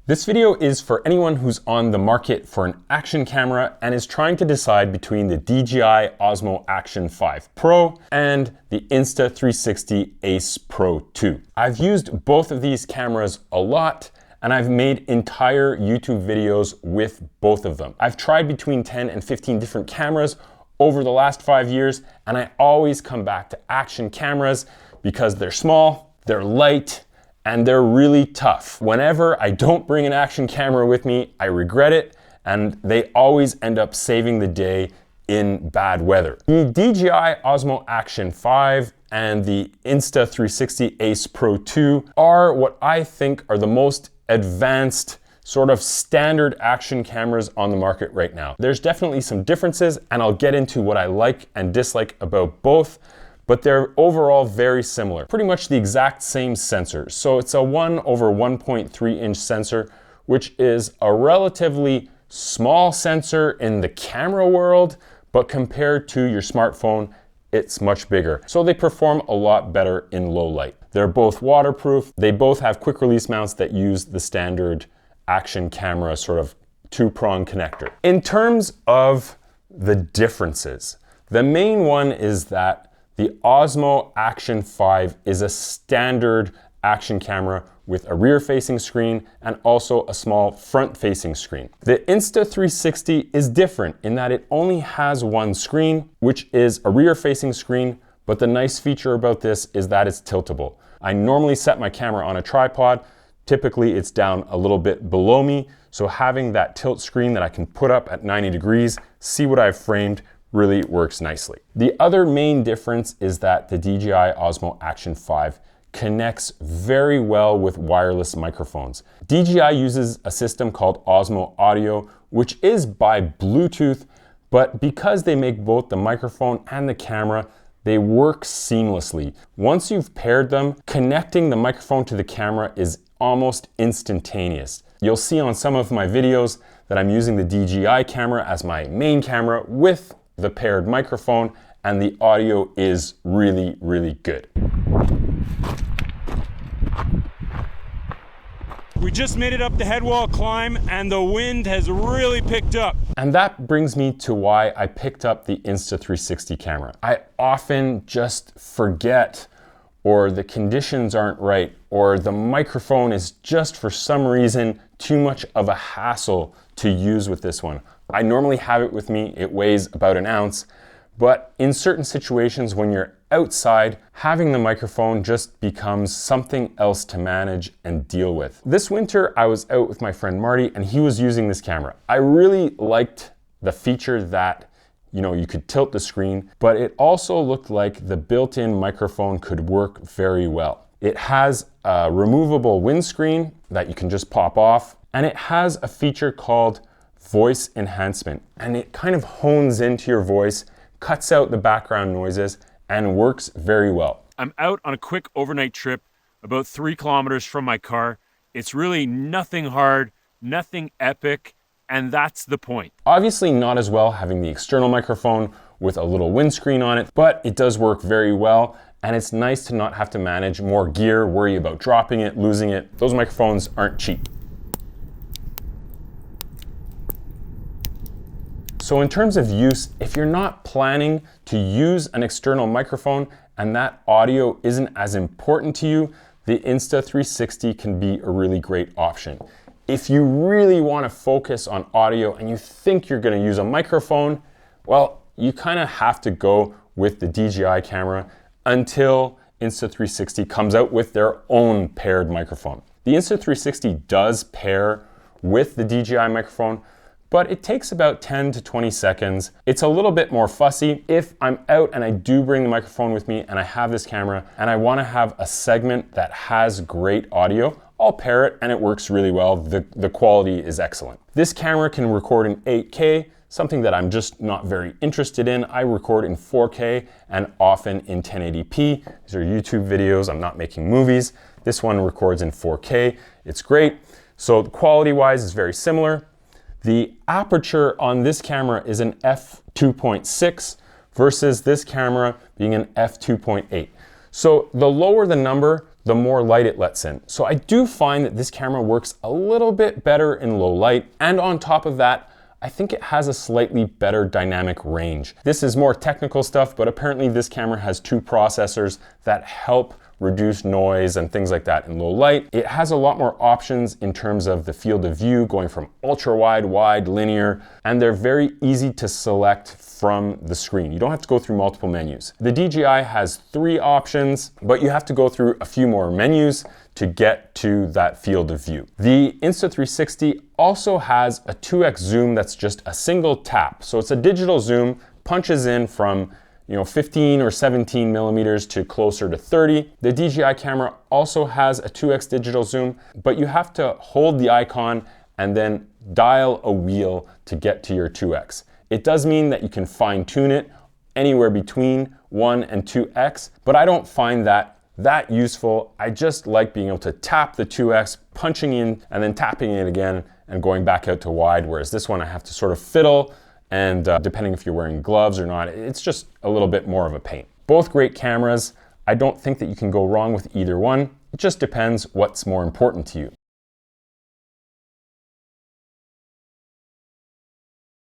This video is for anyone who's on the market for an action camera and is trying to decide between the DJI Osmo Action 5 Pro and the Insta360 Ace Pro 2. I've used both of these cameras a lot, and I've made entire YouTube videos with both of them. I've tried between 10 and 15 different cameras over the last 5 years, and I always come back to action cameras because they're small, they're light, and they're really tough. Whenever I don't bring an action camera with me, I regret it, and they always end up saving the day in bad weather. The DJI Osmo Action 5 and the Insta360 Ace Pro 2 are what I think are the most advanced sort of standard action cameras on the market right now. There's definitely some differences, and I'll get into what I like and dislike about both, but they're overall very similar. Pretty much the exact same sensors. So it's a 1/1.3 inch sensor, which is a relatively small sensor in the camera world, but compared to your smartphone, it's much bigger. So they perform a lot better in low light. They're both waterproof. They both have quick release mounts that use the standard action camera sort of two-prong connector. In terms of the differences, the main one is that the Osmo Action 5 is a standard action camera with a rear-facing screen and also a small front-facing screen. The Insta360 is different in that it only has one screen, which is a rear-facing screen, but the nice feature about this is that it's tiltable. I normally set my camera on a tripod. Typically it's down a little bit below me, so having that tilt screen that I can put up at 90 degrees, see what I've framed, really works nicely. The other main difference is that the DJI Osmo Action 5 connects very well with wireless microphones. DJI uses a system called Osmo Audio, which is by Bluetooth, but because they make both the microphone and the camera, they work seamlessly. Once you've paired them, connecting the microphone to the camera is almost instantaneous. You'll see on some of my videos that I'm using the DJI camera as my main camera with the paired microphone, and the audio is really, really good. We just made it up the headwall climb and the wind has really picked up. And that brings me to why I picked up the Insta360 camera. I often just forget, or the conditions aren't right, or the microphone is just for some reason too much of a hassle to use with this one. I normally have it with me, it weighs about an ounce, but in certain situations when you're outside, having the microphone just becomes something else to manage and deal with. This winter, I was out with my friend Marty and he was using this camera. I really liked the feature that, you could tilt the screen, but it also looked like the built-in microphone could work very well. It has a removable windscreen that you can just pop off, and it has a feature called voice enhancement, and it kind of hones into your voice, cuts out the background noises, and works very well. I'm out on a quick overnight trip about 3 kilometers from my car. It's really nothing hard, nothing epic, and that's the point. Obviously not as well having the external microphone with a little windscreen on it, but it does work very well, and it's nice to not have to manage more gear, worry about dropping it, losing it. Those microphones aren't cheap. So in terms of use, if you're not planning to use an external microphone and that audio isn't as important to you, the Insta360 can be a really great option. If you really want to focus on audio and you think you're going to use a microphone, well, you kind of have to go with the DJI camera until Insta360 comes out with their own paired microphone. The Insta360 does pair with the DJI microphone, but it takes about 10 to 20 seconds. It's a little bit more fussy. If I'm out and I do bring the microphone with me and I have this camera and I wanna have a segment that has great audio, I'll pair it and it works really well. The quality is excellent. This camera can record in 8K, something that I'm just not very interested in. I record in 4K and often in 1080p. These are YouTube videos, I'm not making movies. This one records in 4K, it's great. So quality-wise, it's very similar. The aperture on this camera is an f2.6 versus this camera being an f2.8. So the lower the number, the more light it lets in. So I do find that this camera works a little bit better in low light. And on top of that, I think it has a slightly better dynamic range. This is more technical stuff, but apparently this camera has 2 processors that help reduce noise and things like that in low light. It has a lot more options in terms of the field of view, going from ultra wide, wide, linear, and they're very easy to select from the screen. You don't have to go through multiple menus. The DJI has 3 options, but you have to go through a few more menus to get to that field of view. The Insta360 also has a 2x zoom that's just a single tap. So it's a digital zoom, punches in from 15 or 17 millimeters to closer to 30. The DJI camera also has a 2x digital zoom, but you have to hold the icon and then dial a wheel to get to your 2x. It does mean that you can fine tune it anywhere between 1 and 2x, but I don't find that useful. I just like being able to tap the 2x, punching in and then tapping it again and going back out to wide, whereas this one I have to sort of fiddle, and depending if you're wearing gloves or not, it's just a little bit more of a pain. Both great cameras. I don't think that you can go wrong with either one. It just depends what's more important to you.